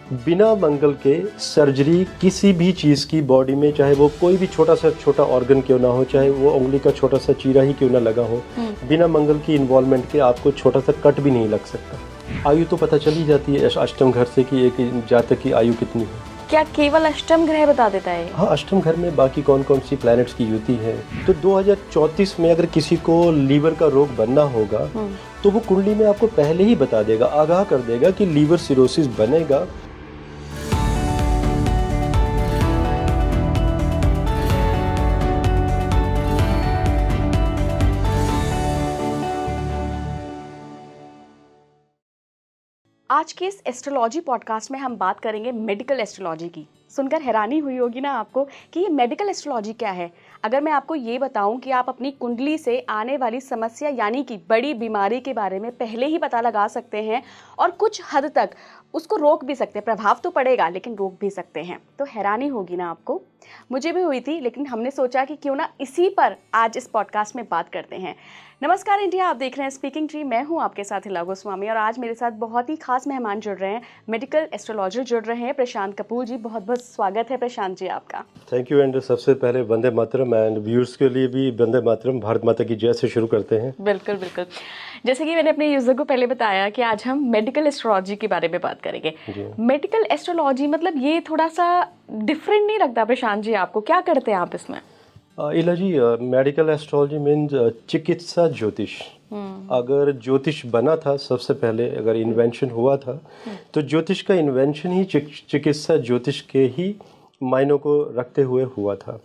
बिना मंगल के सर्जरी किसी भी चीज़ की बॉडी में, चाहे वो कोई भी छोटा सा छोटा ऑर्गन क्यों ना हो, चाहे वो उंगली का छोटा सा चीरा ही क्यों ना लगा हो, बिना मंगल की इन्वॉल्वमेंट के आपको छोटा सा कट भी नहीं लग सकता। आयु तो पता चली जाती है अष्टम घर से कि एक जातक की आयु कितनी है। क्या केवल अष्टम ग्रह बता देता है? हाँ, अष्टम घर में बाकी कौन कौन सी प्लैनेट्स की युति है। तो 2034 में अगर किसी को लीवर का रोग बनना होगा तो वो कुंडली में आपको पहले ही बता देगा, आगाह कर देगा कि लीवर सिरोसिस बनेगा। आज के इस एस्ट्रोलॉजी पॉडकास्ट में हम बात करेंगे मेडिकल एस्ट्रोलॉजी की। सुनकर हैरानी हुई होगी ना आपको कि ये मेडिकल एस्ट्रोलॉजी क्या है। अगर मैं आपको ये बताऊं कि आप अपनी कुंडली से आने वाली समस्या यानी कि बड़ी बीमारी के बारे में पहले ही पता लगा सकते हैं और कुछ हद तक उसको रोक भी सकते हैं। प्रभाव तो पड़ेगा लेकिन रोक भी सकते हैं, तो हैरानी होगी ना आपको। मुझे भी हुई थी, लेकिन हमने सोचा कि क्यों ना इसी पर आज इस पॉडकास्ट में बात करते हैं। नमस्कार इंडिया, आप देख रहे हैं स्पीकिंग ट्री। मैं हूं आपके साथ हिला गोस्वामी और आज मेरे साथ बहुत ही खास मेहमान जुड़ रहे हैं, मेडिकल एस्ट्रोलॉजर जुड़ रहे हैं, प्रशांत कपूर जी। बहुत बहुत स्वागत है प्रशांत जी आपका। Thank you. एंड सबसे पहले वंदे मातरम, एंड व्यूअर्स के लिए भी वंदे मातरम, भारत माता की जय से शुरू करते हैं। बिल्कुल बिल्कुल। जैसे कि मैंने अपने यूजर को पहले बताया कि आज हम मेडिकल एस्ट्रोलॉजी के बारे में बात करेंगे। मेडिकल एस्ट्रोलॉजी मतलब ये थोड़ा सा डिफरेंट नहीं लगता प्रशांत जी आपको? क्या करते हैं आप इसमें? इला जी, मेडिकल एस्ट्रोलॉजी मीन्स चिकित्सा ज्योतिष। अगर ज्योतिष बना था सबसे पहले, अगर इन्वेंशन हुआ था तो ज्योतिष का इन्वेंशन ही चिकित्सा ज्योतिष के ही मायनों को रखते हुए हुआ था।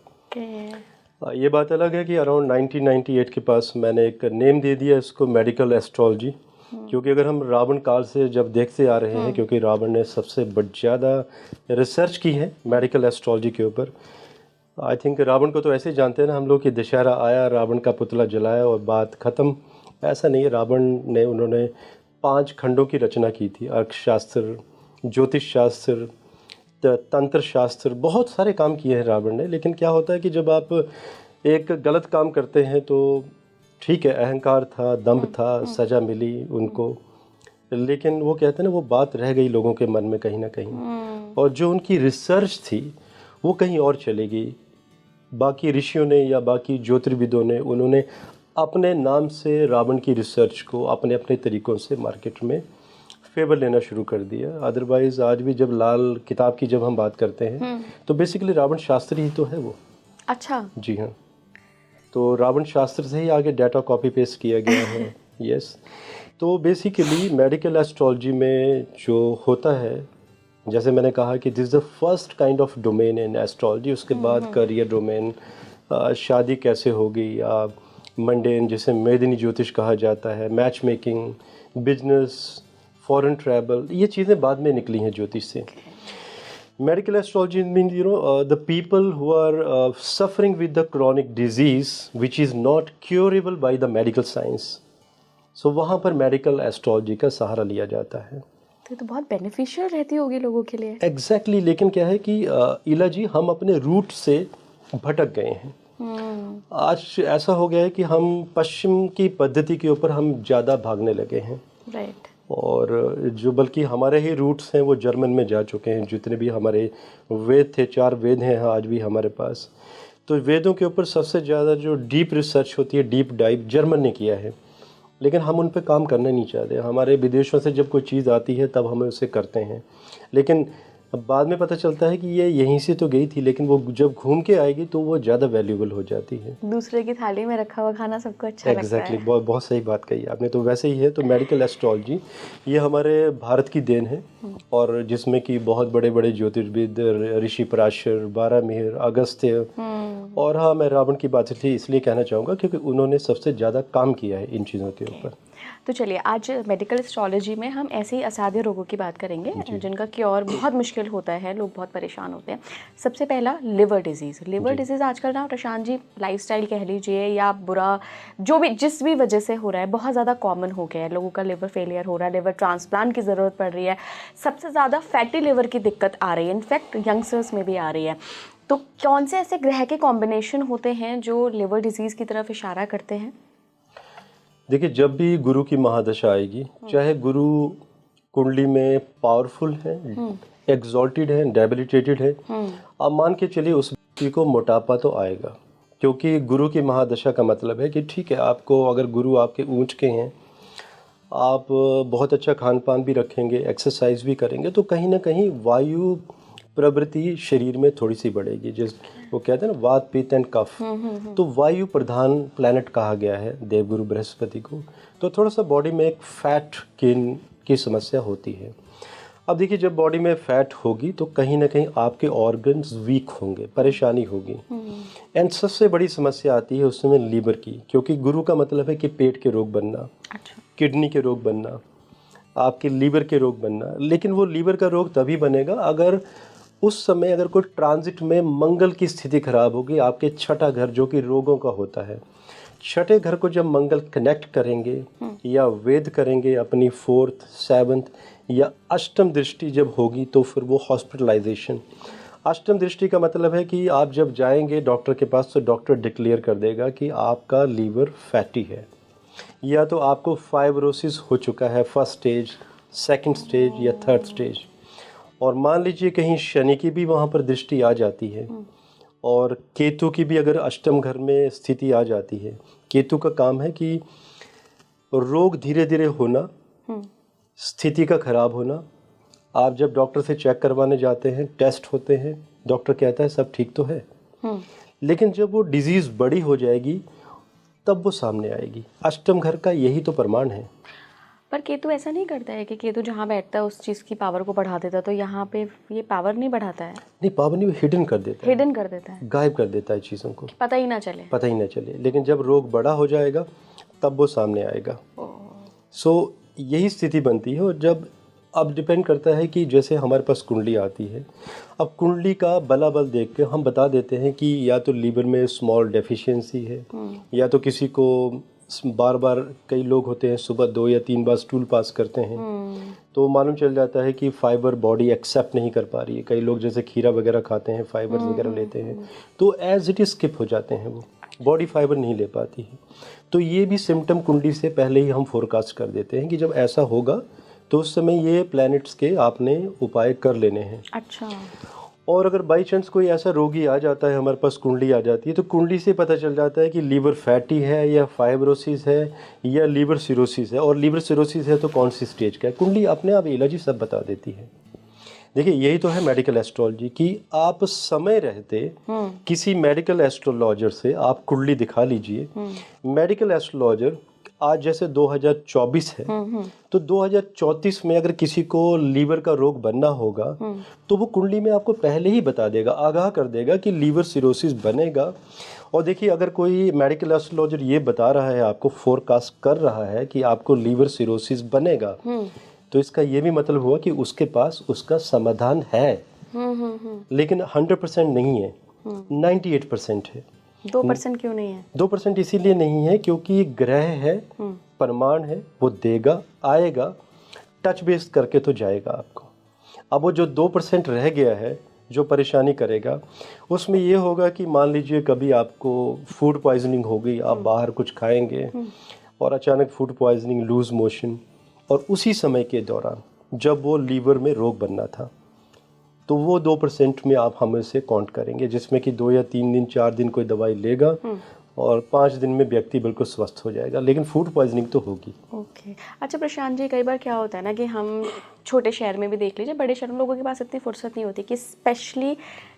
ये बात अलग है कि अराउंड 1998 के पास मैंने एक नेम दे दिया इसको, मेडिकल एस्ट्रोलॉजी। क्योंकि अगर हम रावण काल से जब देखते आ रहे हैं, क्योंकि रावण ने सबसे ज़्यादा रिसर्च की है मेडिकल एस्ट्रोलॉजी के ऊपर। आई थिंक रावण को तो ऐसे ही जानते हैं ना हम लोग कि दशहरा आया, रावण का पुतला जलाया और बात ख़त्म। ऐसा नहीं है। रावण ने उन्होंने 5 खंडों की रचना की थी। अर्थशास्त्र, ज्योतिष शास्त्र, तंत्र शास्त्र, बहुत सारे काम किए हैं रावण ने। लेकिन क्या होता है कि जब आप एक गलत काम करते हैं तो ठीक है, अहंकार था, दंभ था, सज़ा मिली उनको, लेकिन वो कहते हैं ना, वो बात रह गई लोगों के मन में कहीं ना कहीं। और जो उनकी रिसर्च थी वो कहीं और चली गई। बाकी ऋषियों ने या बाकी ज्योतिर्विदों ने, उन्होंने अपने नाम से रावण की रिसर्च को अपने अपने तरीक़ों से मार्केट में फेवर लेना शुरू कर दिया। अदरवाइज़ आज भी जब लाल किताब की जब हम बात करते हैं तो बेसिकली रावण शास्त्र ही तो है वो। अच्छा जी हाँ, तो रावण शास्त्र से ही आगे डाटा कॉपी पेस्ट किया गया है। यस। तो बेसिकली मेडिकल एस्ट्रोलॉजी में जो होता है, जैसे मैंने कहा कि this is the first kind of domain in astrology. उसके बाद करियर डोमेन, शादी कैसे होगी, या मंडेन जिसे मेदिनी ज्योतिष कहा जाता है, match making, business, foreign travel, ये चीज़ें बाद में निकली हैं ज्योतिष से। Medical astrology means the people who are suffering with the chronic disease which is not curable by the medical science. So वहाँ पर मेडिकल एस्ट्रोलॉजी का सहारा लिया जाता है। तो बहुत बेनिफिशियल रहती होगी लोगों के लिए। एग्जैक्टली। लेकिन क्या है कि इला जी, हम अपने रूट से भटक गए हैं। आज ऐसा हो गया है कि हम पश्चिम की पद्धति के ऊपर हम ज़्यादा भागने लगे हैं। राइट। और जो बल्कि हमारे ही रूट्स हैं वो जर्मन में जा चुके हैं। जितने भी हमारे वेद थे, 4 वेद हैं आज भी हमारे पास, तो वेदों के ऊपर सबसे ज़्यादा जो डीप रिसर्च होती है, डीप डाइव, जर्मन ने किया है। लेकिन हम उन पे काम करना नहीं चाहते। हमारे विदेशों से जब कोई चीज़ आती है तब हम उसे करते हैं, लेकिन बाद में पता चलता है कि ये यहीं से तो गई थी, लेकिन वो जब घूम के आएगी तो वो ज़्यादा वैल्यूबल हो जाती है। दूसरे की थाली में रखा हुआ खाना सबको अच्छा लगता है। एग्जैक्टली, बहुत बहुत सही बात कही आपने। तो वैसे ही है। तो मेडिकल एस्ट्रोलॉजी ये हमारे भारत की देन है, और जिसमें कि बहुत बड़े बड़े ज्योतिर्विद, ऋषि पराशर, बारामिहिर, अगस्त्य, और हाँ, मैं रावण की बात इसलिए कहना चाहूँगा क्योंकि उन्होंने सबसे ज़्यादा काम किया है इन चीज़ों के ऊपर। तो चलिए, आज मेडिकल एस्ट्रोलॉजी में हम ऐसे ही असाध्य रोगों की बात करेंगे जिनका क्योर बहुत मुश्किल होता है, लोग बहुत परेशान होते हैं। सबसे पहला लिवर डिजीज़। लिवर डिजीज़ आजकल ना प्रशांत जी, लाइफस्टाइल कह लीजिए या बुरा, जो भी जिस भी वजह से हो रहा है, बहुत ज़्यादा कॉमन हो गया है। लोगों का लिवर फेलियर हो रहा है, लिवर ट्रांसप्लांट की ज़रूरत पड़ रही है। सबसे ज़्यादा फैटी लिवर की दिक्कत आ रही है, इनफैक्ट यंगस्टर्स में भी आ रही है। तो कौन से ऐसे ग्रह के कॉम्बिनेशन होते हैं जो लिवर डिजीज़ की तरफ इशारा करते हैं? देखिए, जब भी गुरु की महादशा आएगी, चाहे गुरु कुंडली में पावरफुल है, एग्जॉल्टेड है, डेबिलिटेटेड है, आप मान के चलिए उस व्यक्ति को मोटापा तो आएगा, क्योंकि गुरु की महादशा का मतलब है कि ठीक है, आपको अगर गुरु आपके ऊंच के हैं, आप बहुत अच्छा खान पान भी रखेंगे, एक्सरसाइज भी करेंगे, तो कहीं ना कहीं वायु प्रवृत्ति शरीर में थोड़ी सी बढ़ेगी। जिस वो कहते हैं ना, वात पित्त एंड कफ, तो वायु प्रधान प्लैनेट कहा गया है देवगुरु बृहस्पति को, तो थोड़ा सा बॉडी में एक फैट गेन की समस्या होती है। अब देखिए, जब बॉडी में फैट होगी तो कहीं ना कहीं आपके ऑर्गन्स वीक होंगे, परेशानी होगी, एंड सबसे बड़ी समस्या आती है उस समय लीवर की, क्योंकि गुरु का मतलब है कि पेट के रोग बनना, किडनी के रोग बनना, आपके लीवर के रोग बनना। लेकिन वो लीवर का रोग तभी बनेगा अगर उस समय अगर कोई ट्रांजिट में मंगल की स्थिति खराब होगी, आपके छठा घर जो कि रोगों का होता है, छठे घर को जब मंगल कनेक्ट करेंगे या वेद करेंगे अपनी 4th 7th या अष्टम दृष्टि जब होगी, तो फिर वो हॉस्पिटलाइजेशन। अष्टम दृष्टि का मतलब है कि आप जब जाएंगे डॉक्टर के पास तो डॉक्टर डिक्लेयर कर देगा कि आपका लीवर फैटी है, या तो आपको फाइब्रोसिस हो चुका है 1st स्टेज, 2nd स्टेज या 3rd स्टेज। और मान लीजिए कहीं शनि की भी वहाँ पर दृष्टि आ जाती है, और केतु की भी अगर अष्टम घर में स्थिति आ जाती है। केतु का काम है कि रोग धीरे धीरे होना, स्थिति का खराब होना। आप जब डॉक्टर से चेक करवाने जाते हैं, टेस्ट होते हैं, डॉक्टर कहता है सब ठीक तो है, लेकिन जब वो डिजीज़ बड़ी हो जाएगी तब वो सामने आएगी। अष्टम घर का यही तो प्रमाण है। पर केतु ऐसा नहीं करता है कि केतु जहाँ बैठता है उस चीज़ की पावर को बढ़ा देता है, तो यहाँ पे ये पावर नहीं बढ़ाता है? नहीं, पावर नहीं, हिडन कर देता है, हिडन कर देता है, गायब कर देता है चीज़ों को, पता ही ना चले। पता ही ना चले। लेकिन जब रोग बड़ा हो जाएगा तब वो सामने आएगा। सो यही स्थिति बनती है। और जब अब डिपेंड करता है कि जैसे हमारे पास कुंडली आती है, अब कुंडली का बलाबल देख के हम बता देते हैं कि या तो लीवर में स्मॉल डेफिशिएंसी है, या तो किसी को बार बार, कई लोग होते हैं सुबह 2 या 3 बार स्टूल पास करते हैं, तो मालूम चल जाता है कि फाइबर बॉडी एक्सेप्ट नहीं कर पा रही है। कई लोग जैसे खीरा वगैरह खाते हैं, फाइबर्स वगैरह लेते हैं, तो एज इट इज स्किप हो जाते हैं, वो बॉडी फाइबर नहीं ले पाती है। तो ये भी सिम्टम कुंडली से पहले ही हम फोरकास्ट कर देते हैं कि जब ऐसा होगा तो उस समय ये प्लैनेट्स के आपने उपाय कर लेने हैं। अच्छा। और अगर बाई चांस कोई ऐसा रोगी आ जाता है, हमारे पास कुंडली आ जाती है, तो कुंडली से पता चल जाता है कि लीवर फैटी है या फाइब्रोसिस है या लीवर सिरोसिस है। और लीवर सिरोसिस है तो कौन सी स्टेज का है, कुंडली अपने आप इलाज ही सब बता देती है। देखिए, यही तो है मेडिकल एस्ट्रोलॉजी कि आप समय रहते किसी मेडिकल एस्ट्रोलॉजर से आप कुंडली दिखा लीजिए। मेडिकल एस्ट्रोलॉजर आज जैसे 2024 है, तो 2034 में अगर किसी को लीवर का रोग बनना होगा तो वो कुंडली में आपको पहले ही बता देगा, आगाह कर देगा कि लीवर सिरोसिस बनेगा। और देखिए, अगर कोई मेडिकल एस्ट्रोलॉजर ये बता रहा है, आपको फोरकास्ट कर रहा है कि आपको लीवर सिरोसिस बनेगा, तो इसका ये भी मतलब हुआ कि उसके पास उसका समाधान है। लेकिन 100% नहीं है, 98% है। 2% क्यों नहीं है? 2% इसीलिए नहीं है क्योंकि ग्रह है, प्रमाण है, वो देगा, आएगा, टच बेस करके तो जाएगा आपको। अब वो जो 2% रह गया है, जो परेशानी करेगा, उसमें ये होगा कि मान लीजिए कभी आपको फूड पॉइजनिंग हो गई, आप बाहर कुछ खाएंगे और अचानक फूड पॉइजनिंग, लूज मोशन, और उसी समय के दौरान जब वो लीवर में रोग बनना था, तो वो 2% में आप हमें से काउंट करेंगे, जिसमें कि 2 या 3 दिन 4 दिन कोई दवाई लेगा और 5 दिन में व्यक्ति बिल्कुल स्वस्थ हो जाएगा, लेकिन फूड पॉइजनिंग तो होगी। ओके। अच्छा प्रशांत जी, कई बार क्या होता है ना कि हम छोटे शहर में भी देख लीजिए, बड़े शहर में लोगों के पास इतनी फुर्सत नहीं होती कि स्पेशली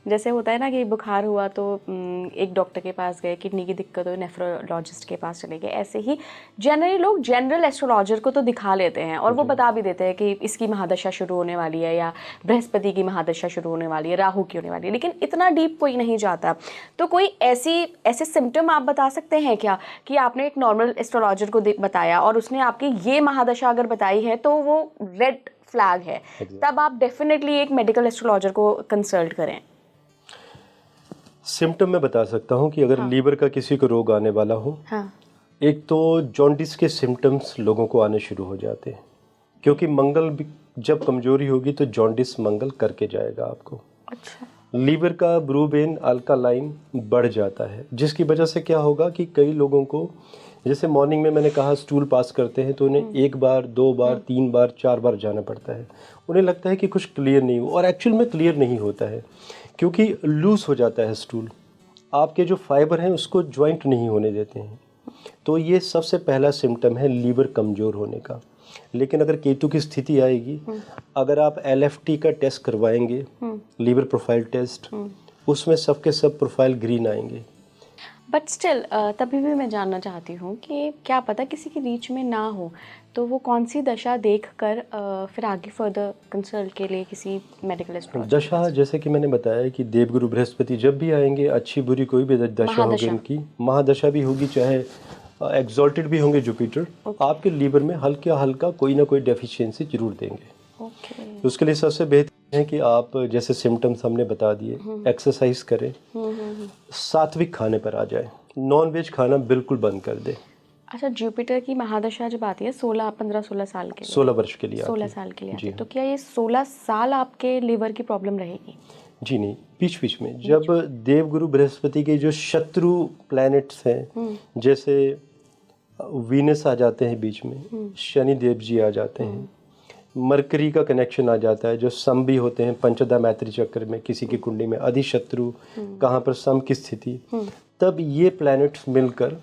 जैसे होता है ना कि बुखार हुआ तो एक डॉक्टर के पास गए, किडनी की दिक्कत हो नेफ्रोलॉजिस्ट के पास चले गए। ऐसे ही जनरली लोग जनरल एस्ट्रोलॉजर को तो दिखा लेते हैं और वो बता भी देते हैं कि इसकी महादशा शुरू होने वाली है या बृहस्पति की महादशा शुरू होने वाली है, राहु की होने वाली है, लेकिन इतना डीप कोई नहीं जाता। तो कोई ऐसे सिम्टम आप बता सकते हैं क्या कि आपने एक नॉर्मल एस्ट्रोलॉजर को बताया और उसने आपकी ये महादशा अगर बताई है तो वो रेड फ्लैग है, तब आप डेफिनेटली एक मेडिकल एस्ट्रोलॉजर को कंसल्ट करें? सिम्टम मैं बता सकता हूँ कि अगर लीवर का किसी को रोग आने वाला हो, एक तो जॉन्डिस के सिम्टम्स लोगों को आने शुरू हो जाते हैं, क्योंकि मंगल जब कमजोरी होगी तो जॉन्डिस मंगल करके जाएगा आपको। अच्छा। लीवर का ब्रूबेन अल्कालाइन बढ़ जाता है, जिसकी वजह से क्या होगा कि कई लोगों को जैसे मॉर्निंग में मैंने कहा स्टूल पास करते हैं तो उन्हें एक बार, दो बार, तीन बार, चार बार जाना पड़ता है। उन्हें लगता है कि कुछ क्लियर नहीं हो, और एक्चुअल में क्लियर नहीं होता है क्योंकि लूज हो जाता है स्टूल। आपके जो फाइबर हैं उसको ज्वाइंट नहीं होने देते हैं। तो ये सबसे पहला सिम्टम है लीवर कमज़ोर होने का। लेकिन अगर केतु की स्थिति आएगी, अगर आप LFT का टेस्ट करवाएंगे, लीवर प्रोफाइल टेस्ट, उसमें सबके सब प्रोफाइल ग्रीन आएंगे। बट स्टिल तभी भी मैं जानना चाहती हूँ कि क्या पता किसी की रीच में ना हो, तो वो कौन सी दशा देखकर फिर आगे फर्दर कंसल्ट के लिए किसी मेडिकल एस्ट्रोलॉजर। दशा जैसे कि मैंने बताया कि देवगुरु बृहस्पति जब भी आएंगे, अच्छी बुरी कोई भी दशा होगी महादशा। इनकी, महादशा भी होगी, चाहे एग्जॉल्टेड भी होंगे जुपिटर, आपके लीवर में हल्का हल्का कोई ना कोई डेफिशिएंसी जरूर देंगे। ओके। उसके लिए सबसे बेहतर है कि आप जैसे सिम्टम्स हमने बता दिए, एक्सरसाइज करें, सात्विक खाने पर आ जाए, नॉन वेज खाना बिल्कुल बंद कर दे। अच्छा, जुपिटर की महादशा जब आती है 15-16 साल के लिए, 16 वर्ष के लिए आती 16 है। साल के लिए आती जी है, तो क्या ये 16 साल आपके लीवर की प्रॉब्लम रहेगी? जी नहीं, बीच बीच में जब देवगुरु बृहस्पति के जो शत्रु प्लैनेट्स हैं, जैसे वीनस आ जाते हैं बीच में, शनि देव जी आ जाते हैं, मरकरी का कनेक्शन आ जाता है, जो सम भी होते हैं पंचदा मैत्री चक्र में, किसी की कुंडली में अधिशत्रु कहाँ पर सम की स्थिति, तब ये प्लैनेट्स मिलकर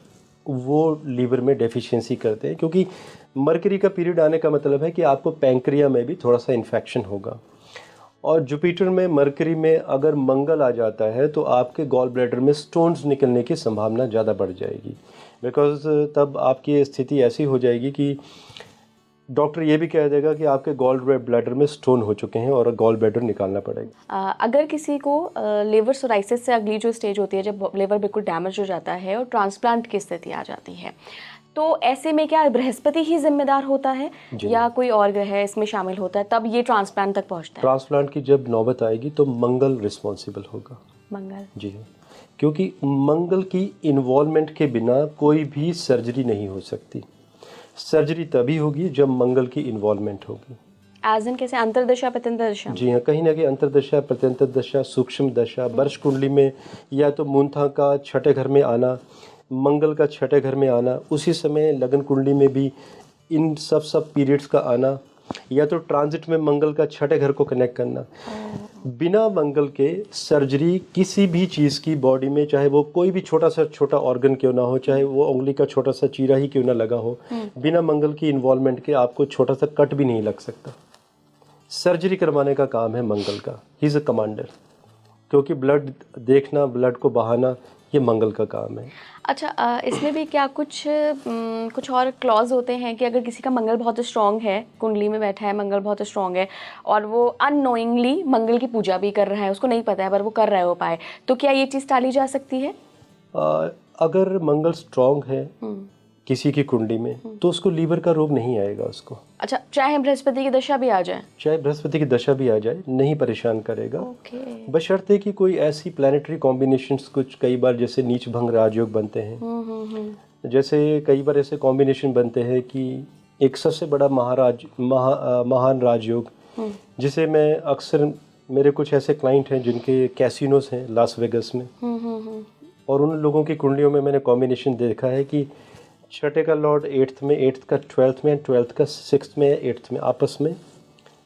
वो लीवर में डेफिशिएंसी करते हैं। क्योंकि मरकरी का पीरियड आने का मतलब है कि आपको पैंक्रिया में भी थोड़ा सा इन्फेक्शन होगा। और जुपिटर में, मरकरी में अगर मंगल आ जाता है तो आपके गॉल ब्लैडर में स्टोन्स निकलने की संभावना ज़्यादा बढ़ जाएगी। बिकॉज तब आपकी स्थिति ऐसी हो जाएगी कि डॉक्टर ये भी कह देगा कि आपके गॉल ब्लैडर में स्टोन हो चुके हैं और गॉल ब्लैडर निकालना पड़ेगा। अगर किसी को लिवर सोराइसिस से अगली जो स्टेज होती है, जब लिवर बिल्कुल डैमेज हो जाता है और ट्रांसप्लांट की स्थिति आ जाती है, तो ऐसे में क्या बृहस्पति ही जिम्मेदार होता है या कोई और ग्रह इसमें शामिल होता है, तब ये ट्रांसप्लांट तक पहुंचता है? ट्रांसप्लांट की जब नौबत आएगी तो मंगल रिस्पॉन्सिबल होगा। मंगल। जी हाँ, क्योंकि मंगल की इन्वॉल्वमेंट के बिना कोई भी सर्जरी नहीं हो सकती। सर्जरी तभी होगी जब मंगल की इन्वॉल्वमेंट होगी। एज इन कैसे, अंतर्दशा प्रत्यंतर दशा? जी हाँ, कहीं ना कहीं अंतर्दशा, प्रत्यंतर दशा, सूक्ष्म दशा, वर्ष कुंडली में या तो मूनथा का छठे घर में आना, मंगल का छठे घर में आना, उसी समय लगन कुंडली में भी इन सब पीरियड्स का आना, या तो ट्रांजिट में मंगल का छठे घर को कनेक्ट करना। बिना मंगल के सर्जरी किसी भी चीज़ की बॉडी में, चाहे वो कोई भी छोटा सा छोटा ऑर्गन क्यों ना हो, चाहे वो उंगली का छोटा सा चीरा ही क्यों ना लगा हो, बिना मंगल की इन्वॉल्वमेंट के आपको छोटा सा कट भी नहीं लग सकता। सर्जरी करवाने का काम है मंगल का, ही इज़ अ कमांडर। क्योंकि ब्लड देखना, ब्लड को बहाना, ये मंगल का काम है। अच्छा, इसमें भी क्या कुछ और क्लॉज होते हैं कि अगर किसी का मंगल बहुत स्ट्रांग है, कुंडली में बैठा है, मंगल बहुत स्ट्रांग है और वो अननोइंगली मंगल की पूजा भी कर रहा है, उसको नहीं पता है पर वो कर रहा है उपाय, तो क्या ये चीज़ टाली जा सकती है? अगर मंगल स्ट्रांग है किसी की कुंडली में तो उसको लीवर का रोग नहीं आएगा उसको। अच्छा, चाहे बृहस्पति की दशा भी आ जाए? चाहे बृहस्पति की दशा भी आ जाए, नहीं परेशान करेगा। ओके। बशर्ते कि कोई ऐसी प्लैनेटरी कॉम्बिनेशंस, कुछ कई बार जैसे नीच भंग राजयोग बनते हैं, जैसे कई बार ऐसे कॉम्बिनेशन बनते हैं कि एक सबसे बड़ा महान राजयोग, जिसे मैं अक्सर, मेरे कुछ ऐसे क्लाइंट हैं जिनके कैसीनोस हैं लास वेगस में, और उन लोगों की कुंडलियों में मैंने कॉम्बिनेशन देखा है कि छठे का लॉर्ड 8th में, 8th का 12th में, 12th का 6th में, 8th में, आपस में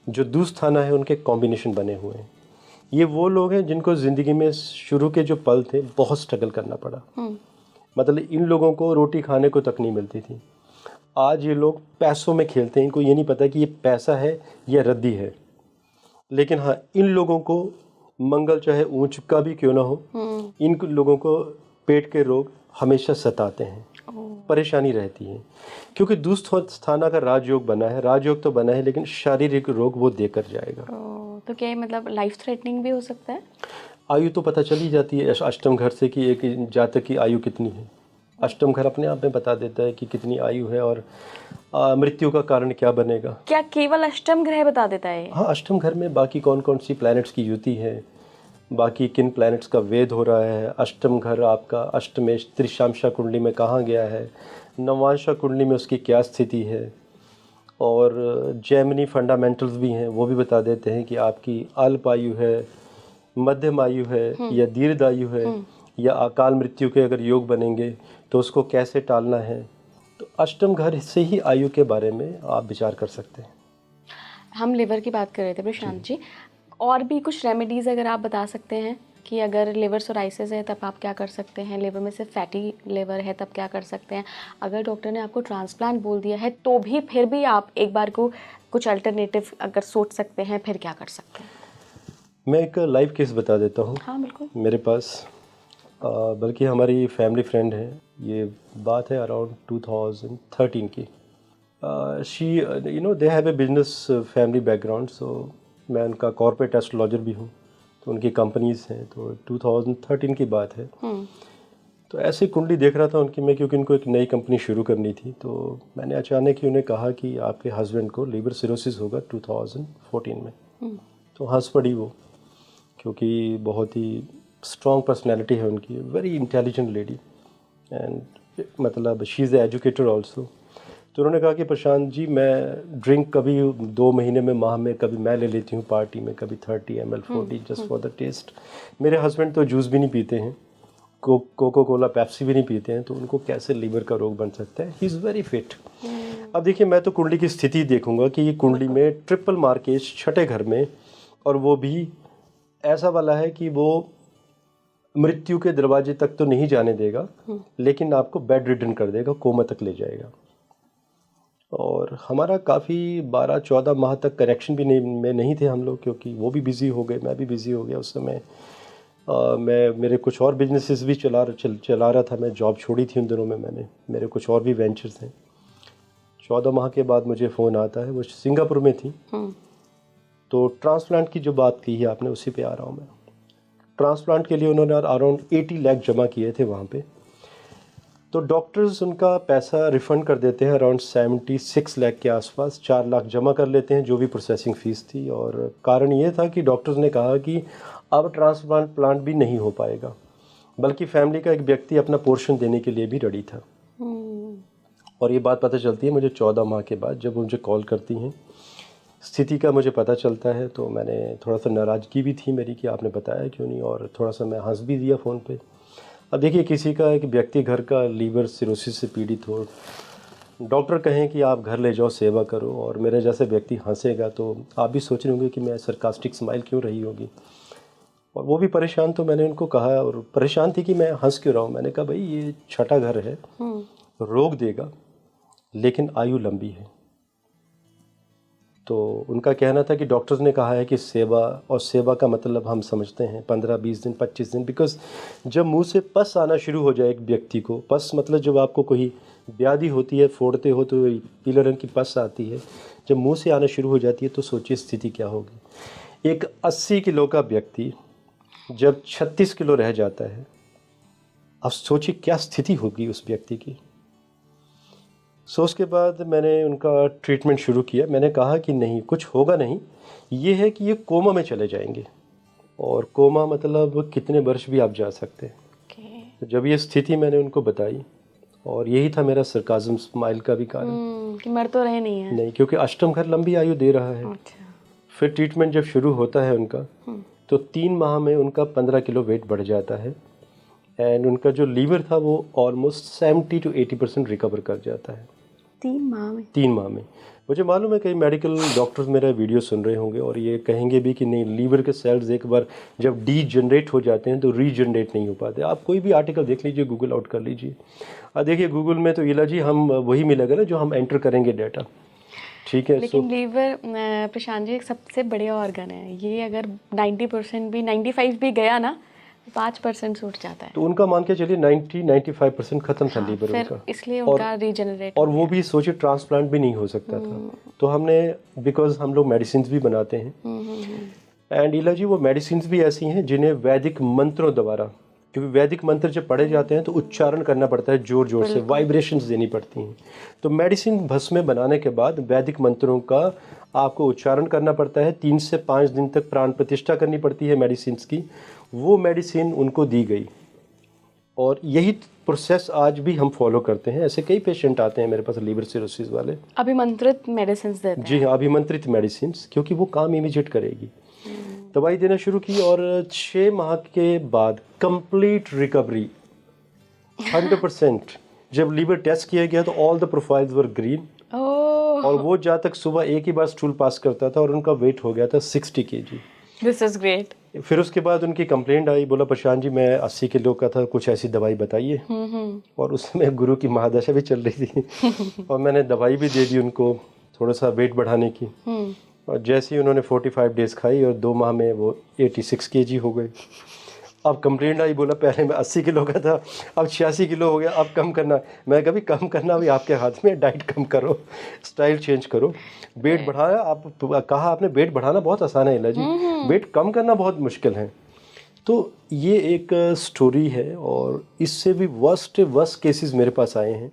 जो दूस्थाना है उनके कॉम्बिनेशन बने हुए हैं। ये वो लोग हैं जिनको ज़िंदगी में शुरू के जो पल थे बहुत स्ट्रगल करना पड़ा। मतलब इन लोगों को रोटी खाने को तक नहीं मिलती थी। आज ये लोग पैसों में खेलते हैं, इनको ये नहीं पता कि ये पैसा है या रद्दी है। लेकिन हाँ, इन लोगों को मंगल चाहे ऊंच का भी क्यों ना हो, इन लोगों को पेट के रोग हमेशा सताते हैं, परेशानी रहती है। क्योंकि दूस्त स्थाना का राजयोग बना है, राजयोग तो बना है लेकिन शारीरिक रोग वो देकर जाएगा। तो क्या ये मतलब लाइफ थ्रेटनिंग भी हो सकता है? आयु तो पता चल ही जाती है अष्टम घर से कि एक जातक की आयु कितनी है। अष्टम घर अपने आप में बता देता है कि कितनी आयु है और मृत्यु का कारण क्या बनेगा। क्या केवल अष्टम ग्रह बता देता है? हाँ, अष्टम घर में बाकी कौन कौन सी प्लैनेट्स की युति है, बाकी किन प्लैनेट्स का वेद हो रहा है। अष्टम घर आपका अष्टमेश त्रिशांशा कुंडली में कहाँ गया है, नवांशा कुंडली में उसकी क्या स्थिति है, और जैमिनी फंडामेंटल्स भी हैं, वो भी बता देते हैं कि आपकी अल्प आयु है, मध्यम आयु है या दीर्घ आयु है, या अकाल मृत्यु के अगर योग बनेंगे तो उसको कैसे टालना है। अष्टम घर से ही आयु के बारे में आप विचार कर सकते हैं। हम लिवर की बात कर रहे थे प्रशांत जी, और भी कुछ रेमेडीज़ अगर आप बता सकते हैं कि अगर लिवर सोराइसिस है तब आप क्या कर सकते हैं, लिवर में से फैटी लिवर है तब क्या कर सकते हैं, अगर डॉक्टर ने आपको ट्रांसप्लांट बोल दिया है तो भी फिर भी आप एक बार को कुछ अल्टरनेटिव अगर सोच सकते हैं फिर क्या कर सकते हैं? मैं एक लाइव केस बता देता हूँ। हाँ बिल्कुल। मेरे पास बल्कि हमारी फैमिली फ्रेंड है, ये बात है अराउंड 2013 की। She you know they have a business family background, so मैं उनका कॉर्पोरेट एस्ट्रोलॉजर भी हूँ, तो उनकी कंपनीज हैं। तो 2013 की बात है। तो ऐसे कुंडली देख रहा था उनकी मैं, क्योंकि उनको एक नई कंपनी शुरू करनी थी। तो मैंने अचानक ही उन्हें कहा कि आपके हस्बैंड को लिवर सिरोसिस होगा 2014 में। तो हंस पड़ी वो, क्योंकि बहुत ही स्ट्रॉन्ग पर्सनैलिटी है उनकी, वेरी इंटेलिजेंट लेडी, एंड मतलब शी इज़ एजुकेटेड ऑल्सो। तो उन्होंने कहा कि प्रशांत जी, मैं ड्रिंक कभी 2 महीने में, माह में कभी मैं ले लेती हूँ पार्टी में, कभी 30 ml 40 just for the test. मेरे हस्बैंड तो जूस भी नहीं पीते हैं, कोको कोला पेप्सी भी नहीं पीते हैं, तो उनको कैसे लीवर का रोग बन सकता है? He is very fit. अब देखिए, मैं तो कुंडली की स्थिति देखूंगा कि ये कुंडली में ट्रिपल मार्केज छठे घर में, और वो भी ऐसा वाला है कि वो मृत्यु के दरवाजे तक तो नहीं जाने देगा, लेकिन आपको बेड रिडन कर देगा, कोमा तक ले जाएगा। और हमारा काफ़ी 12-14 माह तक कनेक्शन भी नहीं थे हम लोग, क्योंकि वो भी बिज़ी हो गए, मैं भी बिज़ी हो गया उस समय। मैं मेरे कुछ और बिजनेसेस भी चला रहा था, मैं जॉब छोड़ी थी उन दिनों में मैंने, मेरे कुछ और भी वेंचर्स हैं। 14 माह के बाद मुझे फ़ोन आता है, वो सिंगापुर में थी। तो ट्रांसप्लांट की जो बात की है आपने, उसी पे आ रहा हूँ मैं। ट्रांसप्लांट के लिए उन्होंने अराउंड 80 लाख जमा किए थे वहाँ पे। तो डॉक्टर्स उनका पैसा रिफ़ंड कर देते हैं अराउंड 76 लाख के आसपास, 4 लाख जमा कर लेते हैं जो भी प्रोसेसिंग फ़ीस थी। और कारण ये था कि डॉक्टर्स ने कहा कि अब ट्रांसप्लांट भी नहीं हो पाएगा, बल्कि फैमिली का एक व्यक्ति अपना पोर्शन देने के लिए भी रेडी था। और ये बात पता चलती है मुझे 14 माह के बाद, जब मुझे कॉल करती हैं, स्थिति का मुझे पता चलता है। तो मैंने थोड़ा सा नाराज़गी भी थी मेरी कि आपने बताया क्यों नहीं, और थोड़ा सा मैं हंस भी दिया फ़ोन पे। अब देखिए, किसी का एक व्यक्ति घर का लीवर सिरोसिस से पीड़ित हो, डॉक्टर कहें कि आप घर ले जाओ, सेवा करो, और मेरे जैसे व्यक्ति हंसेगा, तो आप भी सोच रहे होंगे कि मैं सरकास्टिक स्माइल क्यों रही होगी। और वो भी परेशान। तो मैंने उनको कहा, और परेशान थी कि मैं हंस क्यों रहा हूँ। मैंने कहा, भाई ये छठा घर है, रोग देगा लेकिन आयु लंबी है। तो उनका कहना था कि डॉक्टर्स ने कहा है कि सेवा, और सेवा का मतलब हम समझते हैं 15-20 दिन 25 दिन, बिकॉज जब मुंह से पस आना शुरू हो जाए एक व्यक्ति को, पस मतलब जब आपको कोई व्याधि होती है, फोड़ते हो तो पीले रंग की पस आती है, जब मुंह से आना शुरू हो जाती है तो सोचिए स्थिति क्या होगी। एक 80 किलो का व्यक्ति जब 36 किलो रह जाता है, अब सोचिए क्या स्थिति होगी उस व्यक्ति की। सो उसके बाद मैंने उनका ट्रीटमेंट शुरू किया। मैंने कहा कि नहीं, कुछ होगा नहीं, ये है कि ये कोमा में चले जाएंगे, और कोमा मतलब कितने वर्ष भी आप जा सकते हैं। तो जब ये स्थिति मैंने उनको बताई, और यही था मेरा सरकाज़म स्माइल का भी कारण कि मर तो रहे नहीं है। नहीं, क्योंकि अष्टम घर लंबी आयु दे रहा है। फिर ट्रीटमेंट जब शुरू होता है उनका, तो 3 माह में उनका 15 किलो वेट बढ़ जाता है, एंड उनका जो लीवर था वो ऑलमोस्ट 70 to 80% रिकवर कर जाता है 3 माह में। 3 माह में। मुझे मालूम है कई मेडिकल डॉक्टर्स मेरा वीडियो सुन रहे होंगे और ये कहेंगे भी कि नहीं, लीवर के सेल्स एक बार जब डीजनरेट हो जाते हैं तो रीजनरेट नहीं हो पाते। आप कोई भी आर्टिकल देख लीजिए, गूगल आउट कर लीजिए, देखिए गूगल में तो इलाजी हम वही मिलेगा ना जो हम एंटर करेंगे डाटा, ठीक है। लेकिन लीवर प्रशांत जी एक सबसे बढ़िया ऑर्गन है, ये अगर 90% भी 95 भी गया ना, 5% छूट जाता है। तो उनका मान के चलिए 90-95% खत्म था लीवर फिर उनका, इसलिए उनका रीजनरेट, और वो भी सोचिए ट्रांसप्लांट भी नहीं हो सकता था। तो हमने, बिकॉज हम लोग मेडिसिन भी बनाते हैं, एंड इलाजी वो मेडिसिन भी ऐसी हैं जिन्हें वैदिक मंत्रों द्वारा, क्योंकि वैदिक मंत्र जब पढ़े जाते हैं तो उच्चारण करना पड़ता है, जोर जोर से वाइब्रेशंस देनी पड़ती हैं। तो मेडिसिन भस्म में बनाने के बाद वैदिक मंत्रों का आपको उच्चारण करना पड़ता है, 3 से 5 दिन तक प्राण प्रतिष्ठा करनी पड़ती है मेडिसिन की। वो मेडिसिन उनको दी गई, और यही प्रोसेस आज भी हम फॉलो करते हैं। ऐसे कई पेशेंट आते हैं मेरे पास लीवर सिरोसिस वाले, अभिमंत्रित मेडिसिन देते हैं। जी हाँ, अभिमंत्रित मेडिसिन, क्योंकि वो काम इमीडिएट करेगी। दवाई देना शुरू की, और 6 माह के बाद कंप्लीट रिकवरी 100%। जब लीवर टेस्ट किया गया तो all the profiles were green, oh, और वो जहाँ तक सुबह एक ही बार स्टूल पास करता था और उनका वेट हो गया था 60 kg। This is great. फिर उसके बाद उनकी कंप्लेंट आई, बोला प्रशांत जी मैं 80 किलो का था, कुछ ऐसी दवाई बताइए। और उसमें गुरु की महादशा भी चल रही थी और मैंने दवाई भी दे दी उनको थोड़ा सा वेट बढ़ाने की। और जैसे ही उन्होंने 45 डेज खाई और 2 माह में वो 86 kg हो गए। अब कंप्लेंट आई, बोला पहले मैं 80 किलो का था, अब 86 किलो हो गया, अब कम करना। मैं कभी कम करना भी आपके हाथ में, डाइट कम करो, स्टाइल चेंज करो। वेट बढ़ाया, आप कहा आपने वेट बढ़ाना बहुत आसान है इला जी, वेट कम करना बहुत मुश्किल है। तो ये एक स्टोरी है और इससे भी वर्स्ट केसेस मेरे पास आए हैं